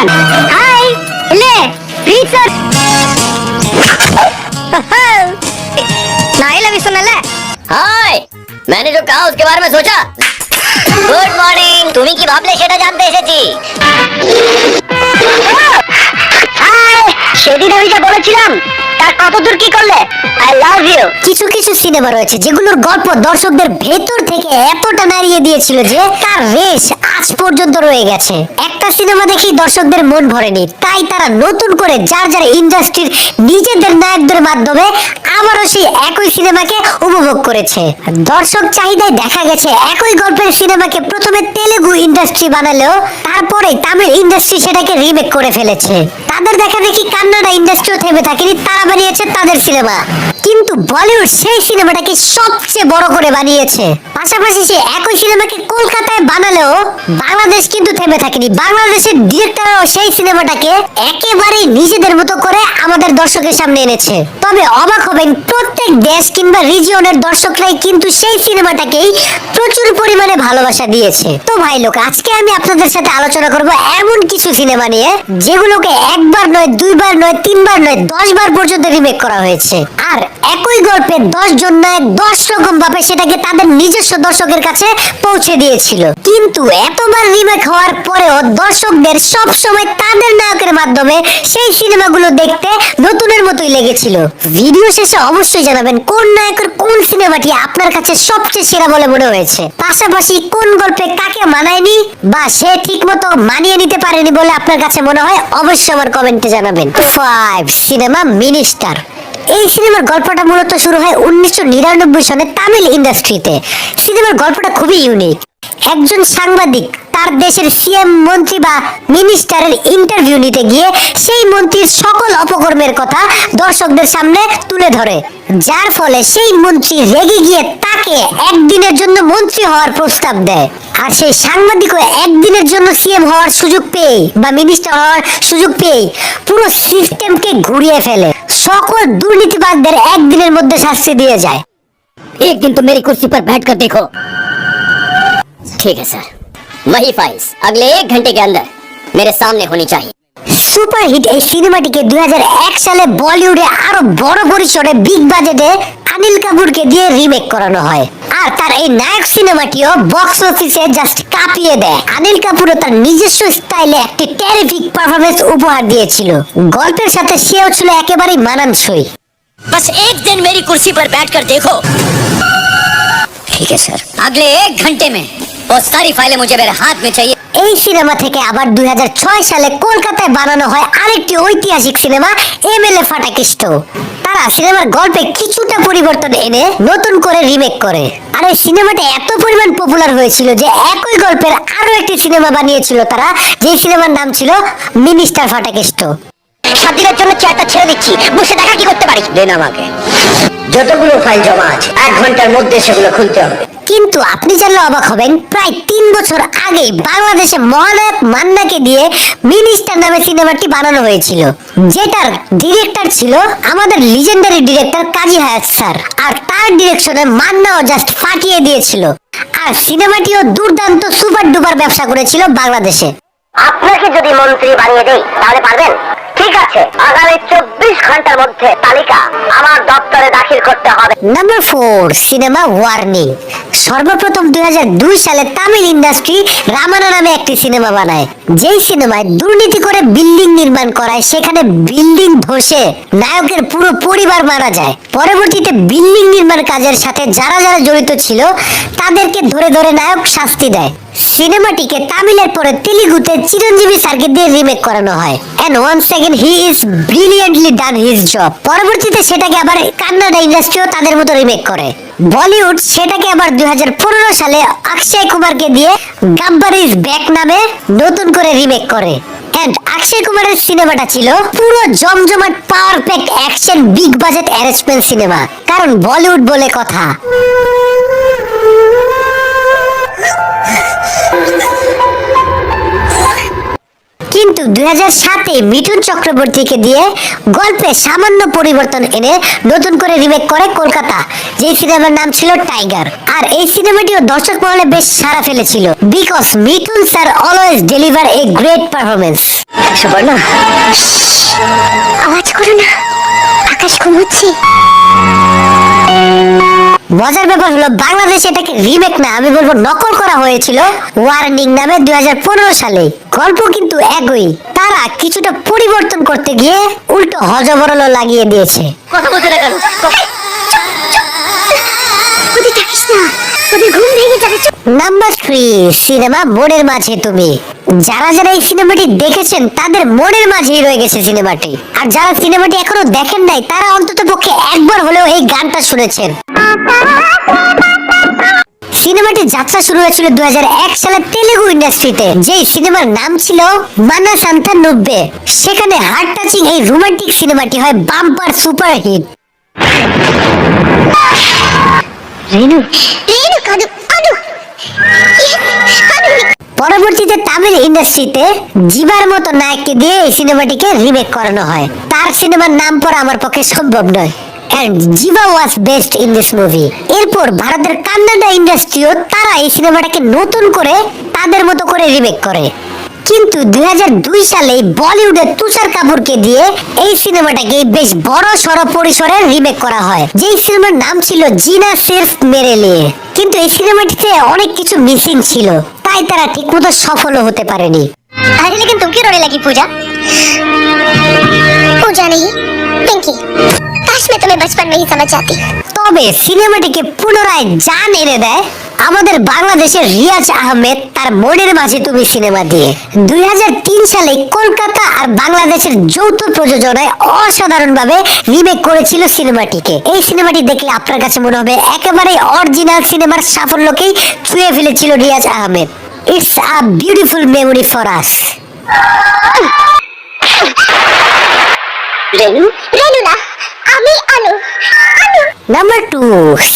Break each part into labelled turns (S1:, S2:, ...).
S1: Elevation. हाय ले रीसर ना elevation ले।
S2: हाय, मैंने जो कहा उसके बारे में सोचा। Good morning. তুমি কি ভাবলে সেটা জানতে এসেছি।
S1: হাই, সেদিন আমি যা বলেছিলাম তার কতদূর কি করলে? I love you.
S2: কিছু কিছু সিনেমা রয়েছে যেগুলোর গল্প দর্শকদের ভেতর থেকে এতটা নাড়িয়ে দিয়েছিল যে তার রেশ আজ পর্যন্ত রয়ে গেছে। একটা সিনেমা দেখি দর্শকদের মন ভরেনি, তাই তারা নতুন করে যার যার ইন্ডাস্ট্রির নিজেদের নায়কদের মাধ্যমে আবারও সেই একই সিনেমাকে উপভোগ করেছে। দর্শক চাহিদায় দেখা গেছে একই গল্পের সিনেমাকে প্রথমে তেলেগু ইন্ডাস্ট্রি বানালেও তারপরে তামিল ইন্ডাস্ট্রি সেটাকে রিমেক করে ফেলেছে। তাদের দেখা দেখি কান্নাডা ইন্ডাস্ট্রিও থেমে থাকেনি, তারা বানিয়েছে তাদের সিনেমা। কিন্তু বলিউড সেই সিনেমাটাকে সবচেয়ে বড় করে বানিয়েছে। পাশাপাশি সে একই সিনেমাকে কলকাতায় বানালেও বাংলাদেশ কিন্তু থেমে থাকেনি। বাংলাদেশের ডিরেক্টরও সেই সিনেমাটাকে একেবারে নিজেদের মতো করে আমাদের দর্শকের সামনে এনেছে। তবে অবাক হবেন, প্রত্যেক দেশ কিংবা রিজিয়নের দর্শকরাই কিন্তু সেই সিনেমাটাকেই প্রচুর পরিমাণে ভালোবাসা দিয়েছে। তো ভাই লোক, আজকে আমি আপনাদের সাথে আলোচনা করব এমন কিছু সিনেমা নিয়ে যেগুলোকে একবার নয়, দুইবার নয়, তিনবার নয়, 10 বার পর্যন্ত রিমেক করা হয়েছে। আর একই গল্পে 10 জন নায়ক 10 রকম ভাবে সেটাকে তাদের নিজস্ব দর্শকের কাছে পৌঁছে দিয়েছিল। কিন্তু এতবার রিমেক হওয়ার পরেও দর্শকদের সব সময় তাদের নায়কের মাধ্যমে সেই সিনেমাগুলো দেখতে নতুনের মতোই লেগেছিল। ভিডিও শেষে অবশ্যই জানাবেন কোন নায়কের কোন সিনেমাটি আপনার কাছে সবচেয়ে সেরা বলে মনে হয়েছে। পাশাপাশি কোন গল্পে কাকে মানায়নি বা সে ঠিকমতো মানিয়ে নিতে পারেনি বলে আপনার কাছে মনে হয়, অবশ্যই আমার কমেন্টে জানাবেন। 5 সিনেমা মিনিস্টার। এই সিনেমার গল্পটা মূলত শুরু হয় 1999 সনে তামিল ইন্ডাস্ট্রিতে। সিনেমার গল্পটা খুবই ইউনিক। একজন সাংবাদিক তার দেশের সিএম, মন্ত্রী বা মিনিস্টারের ইন্টারভিউ নিতে গিয়ে সেই মন্ত্রীর সকল অপকর্মের কথা দর্শকদের সামনে তুলে ধরে, যার ফলে সেই মন্ত্রী রেগে গিয়ে তাকে একদিনের জন্য মন্ত্রী হওয়ার প্রস্তাব দেয়। আর সেই সাংবাদিকও একদিনের জন্য সিএম হওয়ার সুযোগ পেয়ে বা মিনিস্টার হওয়ার সুযোগ পেয়ে পুরো সিস্টেমকে ঘুরিয়ে ফেলে। সকল দুর্নীতিবাজদের একদিনের মধ্যে শাস্তি দিয়ে যায়। एक दिन तुम मेरी कुर्सी पर बैठकर देखो। ठीक है सर। वही फाइल्स अगले 1 घंटे के अंदर मेरे सामने होनी चाहिए। সুপারহিট এই সিনেমাটিকে 2001 সালে বলিউডে আরো বড় পরিসরে বিগ বাজেটে অনিল কাপুরকে দিয়ে রিমেক করানো হয়। আর তার এই নায়ক সিনেমাটিও বক্স অফিসে জাস্ট কাঁপিয়ে দেয়। অনিল কাপুরও তার নিজস্ব স্টাইলে একটি টেরিফিক পারফরম্যান্স উপহার দিয়েছিল। গল্পের সাথে সেও ছিল একেবারেই মানানসই। बस एक दिन मेरी कुर्सी पर बैठकर देखो। ठीक है सर। अगले 1 घंटे में वो सारी फाइलें मुझे मेरे हाथ में चाहिए। এই সিনেমা থেকে আবার 2006 সালে কলকাতায় বানানো হয় আরেকটি ঐতিহাসিক সিনেমা এমএলএ ফাটাকেষ্ট। তারা সিনেমার গল্পে কিছুটা পরিবর্তন এনে নতুন করে রিমেক করে। আর এই সিনেমাটা এত পরিমাণ পপুলার হয়েছিল যে একই গল্পের আরো একটি সিনেমা বানিয়েছিল তারা, যে সিনেমার নাম ছিল মিনিস্টার ফাটাকেষ্ট। 7 দিনের জন্য চেয়ারটা ছেড়ে দিচ্ছি, বসে দেখা কি করতে পারিস? দেন আমাকে। যতগুলো ফাইল জমা আছে 1 ঘন্টার মধ্যে সেগুলো খুলতে হবে। কিন্তু আপনি জানলে অবাক হবেন, প্রায় 3 বছর আগে বাংলাদেশে মহানায়ক মান্নাকে দিয়ে মিনিস্টার নামে সিনেমাটি বানানো হয়েছিল, যেটার ডিরেক্টর ছিল আমাদের লিজেন্ডারি ডিরেক্টর কাজী হায়াৎ স্যার। আর তার ডিরেকশনে মান্নাও জাস্ট ফাটিয়ে দিয়েছিল। আর সিনেমাটিও দুর্দান্ত সুপার ডুপার ব্যবসা করেছিল বাংলাদেশে। আপনাকে যদি মন্ত্রী বানিয়ে দেই তাহলে পারবেন? ঠিক আছে, আগামী 24 ঘন্টার মধ্যে তালিকা আমার দপ্তরে দাখিল করতে হবে। Number 4 cinema warning. সর্বপ্রথম 2002 সালে তামিল ইন্ডাস্ট্রি রামানা নামে একটি সিনেমা বানায়, যেই সিনেমায় দুর্নীতি করে বিল্ডিং নির্মাণ করায়, সেখানে বিল্ডিং ধসে নায়কের পুরো পরিবার মারা যায়। পরবর্তীতে বিল্ডিং নির্মাণ কাজের সাথে যারা যারা জড়িত ছিল তাদেরকে ধরে ধরে নায়ক শাস্তি দেয়। সিনেমাটিকে তামিলের পরে তেলুগুতে চিরঞ্জীবী স্যারকে দিয়ে রিমেক করানো হয়। And once again he is brilliantly done his job. পরবর্তীতে সেটাকে আবার কান্নাডা ইন্ডাস্ট্রিও তাদের মতো রিমেক করে। বলিউড সেটাকে আবার 2015 সালে অক্ষয় কুমারকে দিয়ে গাব্বার ইজ ব্যাক নামে নতুন করে রিমেক করে। এন্ড অক্ষয় কুমারের সিনেমাটা ছিল পুরো জমজমাট power packed action big budget arrangement cinema, কারণ বলিউড বলে কথা। কিন্তু 2007-এ মিঠুন চক্রবর্তীকে দিয়ে গল্পে সামান্য পরিবর্তন এনে নতুন করে রিমেক করে কলকাতা, যে সিনেমার নাম ছিল টাইগার। আর এই সিনেমাটিও দর্শক মহলে বেশ সাড়া ফেলেছিল, because Mithun sir always deliver a great performance.
S1: সুবর্ণ, আওয়াজ করো না, আকাশ ঘুমোচ্ছে।
S2: মজার ব্যাপার হলো বাংলাদেশে এটাকে রিমেক না, আমি বলবো নকল করা হয়েছিল ওয়ার্নিং নামে 2015 সালে। গল্প কিন্তু একই, তারা কিছুটা পরিবর্তন করতে গিয়ে উল্টো হজবরল লাগিয়ে দিয়েছে।
S1: কথা বলতে না কেন? ওদের ডাকিস না, ওদের ঘুম ভেঙে যাবে।
S2: নাম্বার 3 সিনেমা মনের মাঝে তুমি। যারা যারা এই সিনেমাটি দেখেছেন তাদের মনের মাঝেই রয়ে গেছে সিনেমাটি, আর যারা সিনেমাটি এখনো দেখেন নাই তারা অন্তত পক্ষে একবার হলেও এই গানটা শুনেছেন। সিনেমাটির যাত্রা শুরু হয়েছিল 2001 সালে তেলেগু ইন্ডাস্ট্রিতে, যে সিনেমার নাম ছিল মানা সান্তা 90। সেখানে হার্ট টাচিং এই রোমান্টিক সিনেমাটি হয় বাম্পার সুপার হিট।
S1: রেনু, রেনু কাদু কাদু।
S2: পরবর্তীতে তামিল ইন্ডাস্ট্রিতে জিবার মতো নায়ককে দিয়ে এই সিনেমাটিকে রিমেক করানো হয়। তার সিনেমার নাম পড়া আমার পক্ষে সম্ভব নয়, and Jiva was best in this movie. এরপর ভারতের কান্নাডা ইন্ডাস্ট্রিও তারা এই সিনেমাটাকে নতুন করে তাদের মতো করে রিমেক করে। কিন্তু 2002 সালে বলিউডের তুষার কাপুরকে দিয়ে এই সিনেমাটাকে বেশ বড় সড় পরিসরে রিমেক করা হয়, যেই সিনেমার নাম ছিল জিনা সির্ফ মেরে লিয়ে। কিন্তু এই সিনেমাটিতে অনেক কিছু মিসিং ছিল, তাই তারা ঠিকমতো সফলও হতে পারেনি।
S1: अरे लेकिन तुम क्यों रोने लगी पूजा? पूजा नहीं, पिंकी। काश मैं तुम्हें बचपन में ही समझ जाती।
S2: তবে সিনেমাটিকে পুনরায় জান এনে দেয় আমাদের বাংলাদেশের রিয়াজ আহমেদ তার মনের মাঝে তুমি সিনেমা দিয়ে। 2003 সালে কলকাতা আর বাংলাদেশের যৌথ প্রযোজনায় অসাধারণভাবে রিমেক করেছিল সিনেমাটিকে। এই সিনেমাটি দেখলে আপনার কাছে মনে হবে একেবারে অরিজিনাল সিনেমার সাফল্যকেই ছুঁয়ে ফেলেছিল Riyaz Ahmed. It's a beautiful memory for us.
S1: Renu, Renu না, আমি আলো, আলো।
S2: নাম্বার 2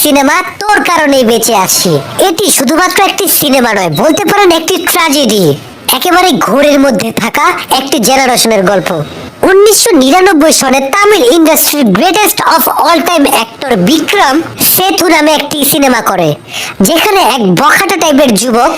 S2: সিনেমা তোর কারণেই বেঁচে আছি। এটি শুধুমাত্র একটি সিনেমা নয়, বলতে পারেন একটি ট্র্যাজেডি। একেবারে ঘোরের মধ্যে থাকা একটি জেনারেশনের গল্প। 1999 সনে তামিল ইন্ডাস্ট্রির greatest of all time actor Vikram Sethu নামে একটি সিনেমা করে, যেখানে এক বখাটা টাইপের যুবক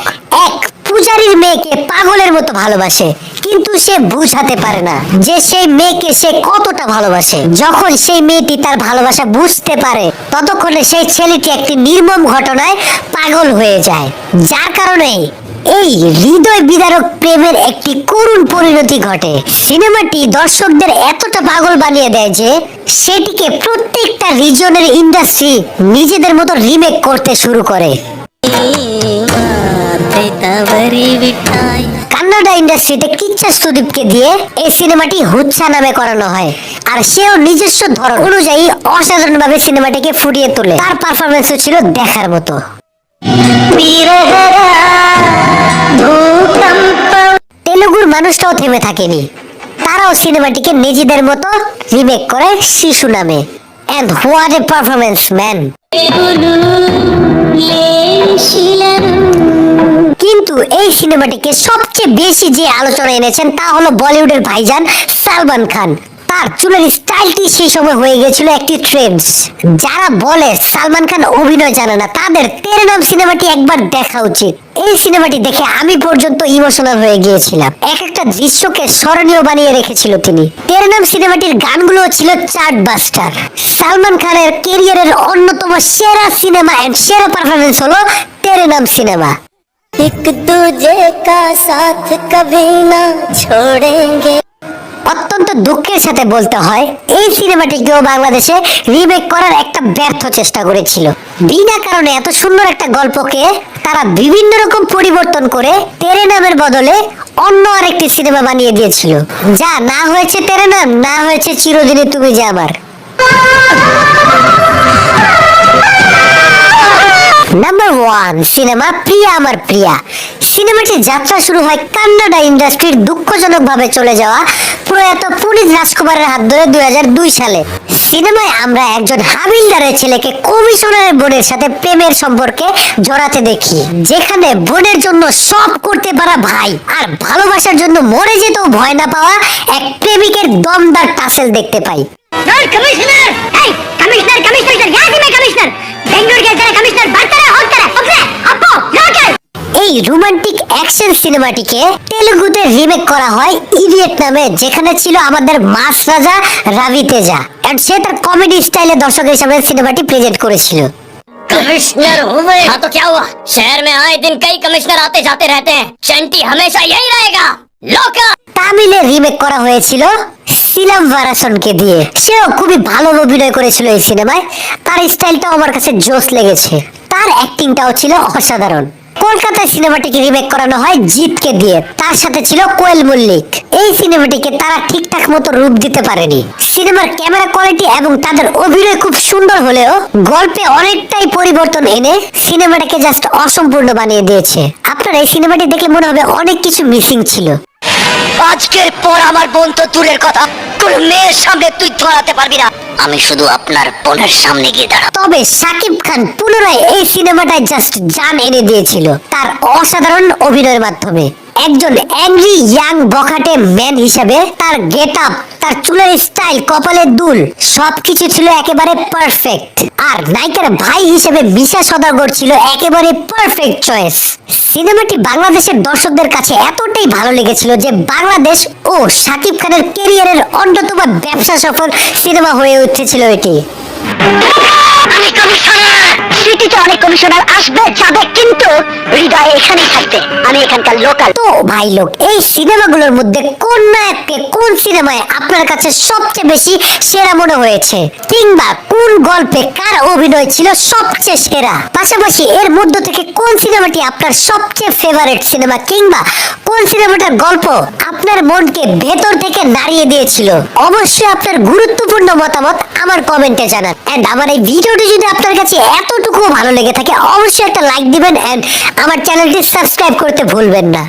S2: এক পূজারীর মেয়েকে পাগলের মতো ভালোবাসে, কিন্তু সে বুঝাতে পারে না যে সেই মেয়েকে সে কতটা ভালোবাসে। যখন সেই মেয়েটি তার ভালোবাসা বুঝতে পারে, ততক্ষণে সেই ছেলেটি একটি নির্মম ঘটনায় পাগল হয়ে যায়, যার কারণে এই হৃদয় বিদারক প্রেমের একটি করুণ পরিণতি ঘটে। সিনেমাটি দর্শকদের এতটা পাগল বানিয়ে দেয় যে সেটিকে প্রত্যেকটা রিজনের ইন্ডাস্ট্রি নিজেদের মতো রিমেক করতে শুরু করে। কান্নাডা ইন্ডাস্ট্রিতে কিচ্ছা সুদীপকে দিয়ে এই সিনেমাটি হুচ্ছা নামে করানো হয়, আর সেও নিজস্ব ধরন অনুযায়ী অসাধারণভাবে সিনেমাটিকে ফুটিয়ে তোলে। তার পারফরমেন্সও ছিল দেখার মতো। তেলুগুর মানুষটাও থেমে থাকেনি, তারাও সিনেমাটিকে নিজেদের মতো রিমেক করে শিশু নামে। And what a performance, man! কিন্তু এই সিনেমাটিকে সবচেয়ে বেশি যে আলোচনা এনেছেন তা হলো বলিউডের ভাইজান সালমান খান। তার চুলের স্টাইলটি সেই সময় হয়ে গেছিল একটি ট্রেন্ডস। যারা বলে সালমান খান অভিনয় জানে না, তাদের তেরে নাম সিনেমাটি একবার দেখা উচিত। এই সিনেমাটি দেখে আমি পর্যন্ত ইমোশনাল হয়ে গিয়েছিলাম। এক একটা দৃশ্যকে স্মরণীয় বানিয়ে রেখেছিল তিনি। তেরে নাম সিনেমাটির গানগুলো ছিল চার্ট বাস্টার। সালমান খানের ক্যারিয়ারের অন্যতম সেরা সিনেমা এন্ড সেরা পারফরমেন্স হলো তেরে নাম সিনেমা।
S1: एक दूजे का साथ कभी ना छोड़ेंगे।
S2: অত্যন্ত দুঃখের সাথে বলতে হয় এই সিনেমাটিকেও বাংলাদেশে রিমেক করার একটা ব্যর্থ চেষ্টা করেছিল। বিনা কারণে এত সুন্দর একটা গল্পকে তারা বিভিন্ন রকম পরিবর্তন করে তেরে নামের বদলে অন্য আরেকটি সিনেমা বানিয়ে দিয়েছিল, যা না হয়েছে তেরে নাম, না হয়েছে চিরদিনই তুমি যে আমার। নাম্বার 1 সিনেমা প্রিয়া আমার প্রিয়া। সিনেমাটির যাত্রা শুরু হয় কান্নাডা ইন্ডাস্ট্রির দুঃখজনকভাবে চলে যাওয়া প্রয়াত পুনিত রাজকুমারের হাত ধরে 2002 সালে। সিনেমায় আমরা একজন হাবিলদারের ছেলেকে কমিশনারের বোনের সাথে প্রেমের সম্পর্কে জড়াতে দেখি, যেখানে বোনের জন্য সব করতে পারা ভাই আর ভালোবাসার জন্য মরে যেতেও ভয় না পাওয়া এক প্রেমিকের দমদার টাসেল দেখতে পাই।
S1: कमिश्नर, कमिश्नर कमिश्नर यहाँ से मैं कमिश्नर बेंगलुरु के जरा कमिश्नर बनता रहे होता रहे ओके अपो लोकल।
S2: এই রোমান্টিক অ্যাকশন সিনেমাটিকে তেলুগুতে রিমেক করা হয় ইডিয়েট নামে, যেখানে ছিল আমাদের মাস রাজা রবি তেজা, এন্ড সে তার কমেডি স্টাইলে দর্শকের সামনে সিনেমাটি প্রেজেন্ট करेছিল।
S3: कमिश्नर हुए हाँ तो क्या हुआ? शहर में आए दिन कई कमिश्नर आते जाते रहते हैं, चंटी हमेशा यही रहेगा। लोका
S2: তামিলে রিমেক করা হয়েছিল সিলাম ভারাসনকে দিয়ে। সেও খুবই ভালো অভিনয় করেছিল এই সিনেমায়। তার স্টাইলটাও আমার কাছে জোস লেগেছে, তার অ্যাক্টিংটাও ছিল অসাধারণ। কলকাতায় সিনেমাটিকে রিমেক করানো হয় জিতকে দিয়ে, তার সাথে ছিল কোয়েল মল্লিক। এই সিনেমাটিকে তারা ঠিকঠাক মতো রূপ দিতে পারেনি। সিনেমার ক্যামেরা কোয়ালিটি এবং তাদের অভিনয় খুব সুন্দর হলেও গল্পে অনেকটাই পরিবর্তন এনে সিনেমাটাকে জাস্ট অসম্পূর্ণ বানিয়ে দিয়েছে। আপনার এই সিনেমাটি দেখলে মনে হবে অনেক কিছু মিসিং ছিল।
S1: আজকের পর আমার বোন তো দূরের কথা, কোন মেয়ের সামনে তুই ধরাতে পারবি না। আমি শুধু আপনার বোনের সামনে গিয়ে দাঁড়াবো।
S2: তবে শাকিব খান পুনরায় এই সিনেমাটায় জাস্ট জান এনে দিয়েছিল তার অসাধারণ অভিনয়ের মাধ্যমে। একজন অ্যাংরি ইয়াং বখাটে ম্যান হিসেবে তার গেট আপ, তার চুলের স্টাইল, কপালের দুল সবকিছু ছিল একেবারে পারফেক্ট। আর নায়িকার ভাই হিসেবে মিশা সদাগর ছিল একেবারে পারফেক্ট চয়েস। সিনেমাটি বাংলাদেশের দর্শকদের কাছে এতটাই ভালো লেগেছিল যে বাংলাদেশ ও শাকিব খানের ক্যারিয়ারের অন্যতম ব্যবসা সফল সিনেমা হয়ে উঠেছিল এটি।
S1: আমি কমিশনার, সিটিতে অনেক কমিশনার আসবে যাবে, কিন্তু হৃদয় এখানেই থাকবে। আমি এখানকার লোকাল।
S2: তো ভাই লোক, এই সিনেমাগুলোর মধ্যে কোন নায়ককে কোন সিনেমায় আপনার কাছে সবচেয়ে বেশি সেরা মনে হয়েছে, কিংবা কোন গল্পে কার অভিনয় ছিল সবচেয়ে সেরা? পাশাপাশি এর মধ্য থেকে কোন সিনেমাটি আপনার সবচেয়ে ফেভারিট সিনেমা, কিংবা কোন সিনেমাটার গল্প আপনার মনকে ভেতর থেকে নাড়িয়ে দিয়েছিল? অবশ্যই আপনার গুরুত্বপূর্ণ মতামত আমার কমেন্টে জানান। এন্ড আমার এই ভিডিওটি যদি আপনার কাছে এতটুকু ভালো লেগে থাকে অবশ্যই একটা লাইক দিবেন এন্ড আমার চ্যানেলটি সাবস্ক্রাইব করতে ভুলবেন না।